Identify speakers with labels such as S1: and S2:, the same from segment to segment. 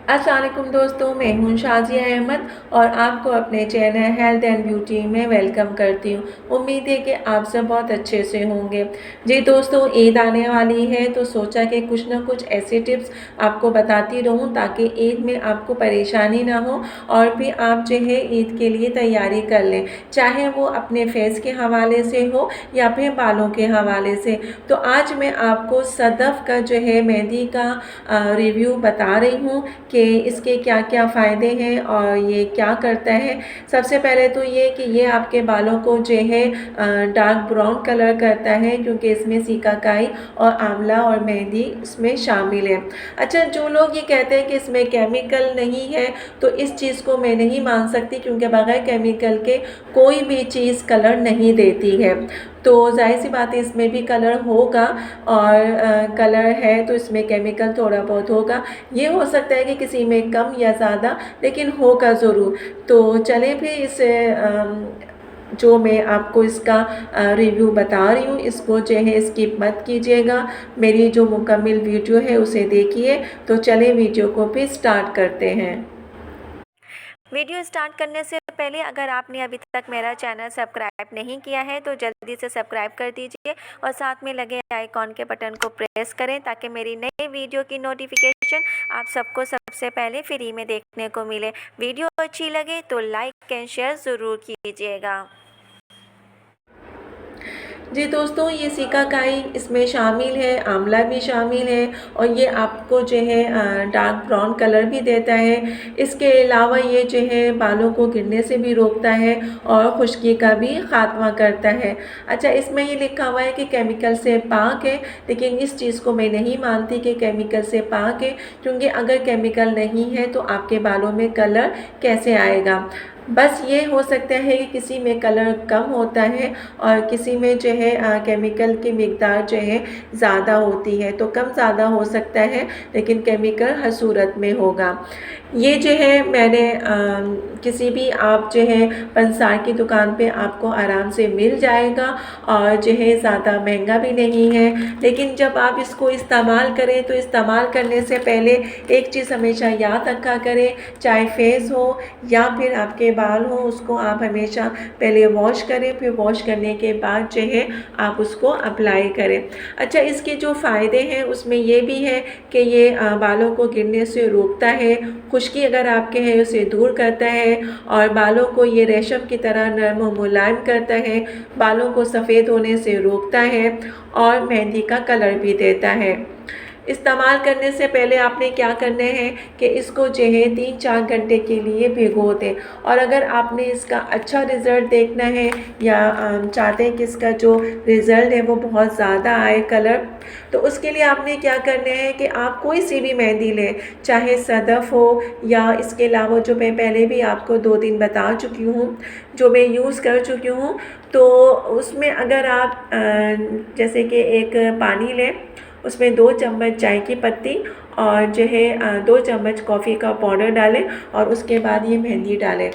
S1: अस्सलाम वालेकुम दोस्तों, मैं हूं शाजिया अहमद और आपको अपने चैनल हेल्थ एंड ब्यूटी में वेलकम करती हूं। उम्मीद है कि आप सब बहुत अच्छे से होंगे। जी दोस्तों, ईद आने वाली है तो सोचा कि कुछ ना कुछ ऐसे टिप्स आपको बताती रहूं ताकि ईद में आपको परेशानी ना हो और भी आप जो है ईद के लिए तैयारी कर लें, चाहे वो अपने फेस के हवाले से हो या फिर बालों के हवाले से। तो आज मैं आपको सदफ़ का जो है मेहंदी का रिव्यू बता रही हूँ कि इसके क्या क्या फ़ायदे हैं और ये क्या करता है। सबसे पहले तो ये कि ये आपके बालों को जो है डार्क ब्राउन कलर करता है, क्योंकि इसमें सिकाकाई और आंवला और मेहंदी इसमें शामिल है। अच्छा, जो लोग ये कहते हैं कि इसमें केमिकल नहीं है, तो इस चीज़ को मैं नहीं मान सकती, क्योंकि बगैर केमिकल के कोई भी चीज़ कलर नहीं देती है। तो ज़ाहिर सी बात है इसमें भी कलर होगा, और कलर है तो इसमें केमिकल थोड़ा बहुत होगा। ये हो सकता है कि किसी में कम या ज़्यादा, लेकिन होगा ज़रूर। तो चलें फिर इस जो मैं आपको इसका रिव्यू बता रही हूँ, इसको जो है स्किप मत कीजिएगा, मेरी जो मुकम्मल वीडियो है उसे देखिए। तो चलें वीडियो को फिर स्टार्ट करते हैं।
S2: वीडियो स्टार्ट करने से पहले अगर आपने अभी तक मेरा चैनल सब्सक्राइब नहीं किया है तो जल्दी से सब्सक्राइब कर दीजिए और साथ में लगे आइकॉन के बटन को प्रेस करें ताकि मेरी नई वीडियो की नोटिफिकेशन आप सबको सबसे पहले फ्री में देखने को मिले। वीडियो अच्छी लगे तो लाइक एंड शेयर ज़रूर कीजिएगा।
S1: जी दोस्तों, ये सिकाकाई इसमें शामिल है, आंवला भी शामिल है और ये आपको जो है डार्क ब्राउन कलर भी देता है। इसके अलावा ये जो है बालों को गिरने से भी रोकता है और खुश्की का भी ख़ात्मा करता है। अच्छा, इसमें ये लिखा हुआ है कि केमिकल से पाक है, लेकिन इस चीज़ को मैं नहीं मानती कि केमिकल से पाक है, क्योंकि अगर केमिकल नहीं है तो आपके बालों में कलर कैसे आएगा। बस ये हो सकता है कि किसी में कलर कम होता है और किसी में जो है केमिकल की मिकदार जो है ज़्यादा होती है, तो कम ज़्यादा हो सकता है, लेकिन केमिकल हर सूरत में होगा। ये जो है मैंने किसी भी आप जो है पंसार की दुकान पे आपको आराम से मिल जाएगा और जो है ज़्यादा महंगा भी नहीं है। लेकिन जब आप इसको इस्तेमाल करें तो इस्तेमाल करने से पहले एक चीज़ हमेशा याद रखा करें, चाहे फेस हो या फिर आपके बाल हो, उसको आप हमेशा पहले वॉश करें, फिर वॉश करने के बाद जो है आप उसको अप्लाई करें। अच्छा, इसके जो फ़ायदे हैं उसमें ये भी है कि ये बालों को गिरने से रोकता है, खुश्की अगर आपके है उसे दूर करता है और बालों को ये रेशम की तरह नरम और मुलायम करता है, बालों को सफ़ेद होने से रोकता है और मेहंदी का कलर भी देता है। इस्तेमाल करने से पहले आपने क्या करना है कि इसको जो है 3-4 घंटे के लिए भिगो दें, और अगर आपने इसका अच्छा रिज़ल्ट देखना है या चाहते हैं कि इसका जो रिज़ल्ट है वो बहुत ज़्यादा आए कलर, तो उसके लिए आपने क्या करना है कि आप कोई सी भी मेहंदी लें, चाहे सदफ़ हो या इसके अलावा जो मैं पहले भी आपको 2 दिन बता चुकी हूँ, जो मैं यूज़ कर चुकी हूँ। तो उसमें अगर आप जैसे कि एक पानी लें, उसमें 2 चम्मच चाय की पत्ती और जो है 2 चम्मच कॉफ़ी का पाउडर डालें और उसके बाद ये मेहंदी डालें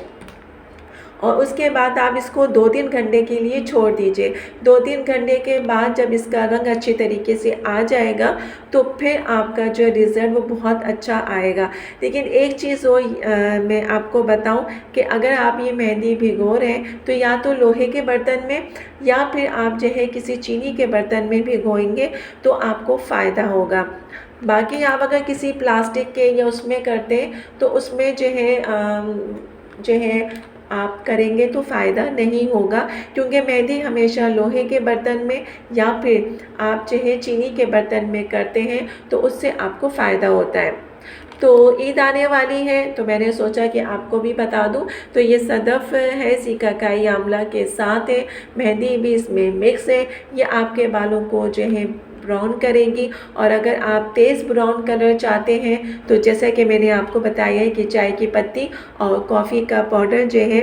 S1: और उसके बाद आप इसको 2-3 घंटे के लिए छोड़ दीजिए। 2-3 घंटे के बाद जब इसका रंग अच्छी तरीके से आ जाएगा तो फिर आपका जो रिज़ल्ट वो बहुत अच्छा आएगा। लेकिन एक चीज़ और मैं आपको बताऊं कि अगर आप ये मेहंदी भिगो रहे हैं तो या तो लोहे के बर्तन में या फिर आप जो है किसी चीनी के बर्तन में भिगोएंगे तो आपको फ़ायदा होगा। बाकी आप अगर किसी प्लास्टिक के या उसमें करते हैं तो उसमें जो है आप करेंगे तो फ़ायदा नहीं होगा, क्योंकि मेहंदी हमेशा लोहे के बर्तन में या फिर आप जो है चीनी के बर्तन में करते हैं तो उससे आपको फ़ायदा होता है। तो ईद आने वाली है तो मैंने सोचा कि आपको भी बता दूं। तो ये सदफ़ है, सिकाकाई आंवला के साथ है, मेहंदी भी इसमें मिक्स है। ये आपके बालों को जो है ब्राउन करेंगी, और अगर आप तेज़ ब्राउन कलर चाहते हैं तो जैसा कि मैंने आपको बताया है कि चाय की पत्ती और कॉफ़ी का पाउडर जो है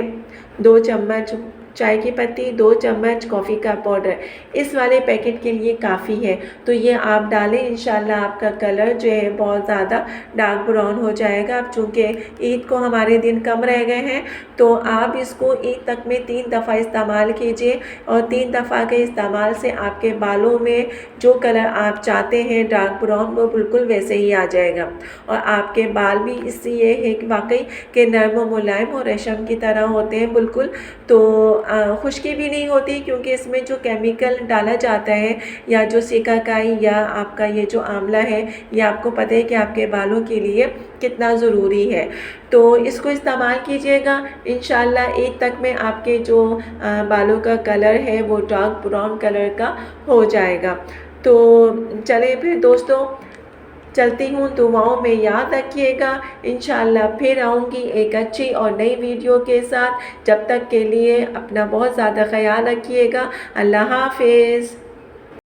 S1: 2 चम्मच चाय की पत्ती, 2 चम्मच कॉफ़ी का पाउडर, इस वाले पैकेट के लिए काफ़ी है। तो ये आप डालें, इंशाल्लाह आपका कलर जो है बहुत ज़्यादा डार्क ब्राउन हो जाएगा। अब चूँकि ईद को हमारे दिन कम रह गए हैं, तो आप इसको ईद तक में 3 दफ़ा इस्तेमाल कीजिए और 3 दफ़ा के इस्तेमाल से आपके बालों में जो कलर आप चाहते हैं डार्क ब्राउन, वो बिल्कुल वैसे ही आ जाएगा और आपके बाल भी इससे ये है कि वाकई के नर्म व मुलायम और रेशम की तरह होते हैं बिल्कुल। तो खुश्की भी नहीं होती, क्योंकि इसमें जो केमिकल डाला जाता है या जो सिकाकाई या आपका ये जो आंवला है, ये आपको पता है कि आपके बालों के लिए कितना ज़रूरी है। तो इसको इस्तेमाल कीजिएगा, इंशाल्लाह ईद तक में आपके जो बालों का कलर है वो डार्क ब्राउन कलर का हो जाएगा। तो चलें फिर दोस्तों, चलती हूँ, दुआओं में याद रखिएगा। इंशाल्लाह फिर आऊँगी एक अच्छी और नई वीडियो के साथ। जब तक के लिए अपना बहुत ज़्यादा ख्याल रखिएगा। अल्लाह हाफ़िज़।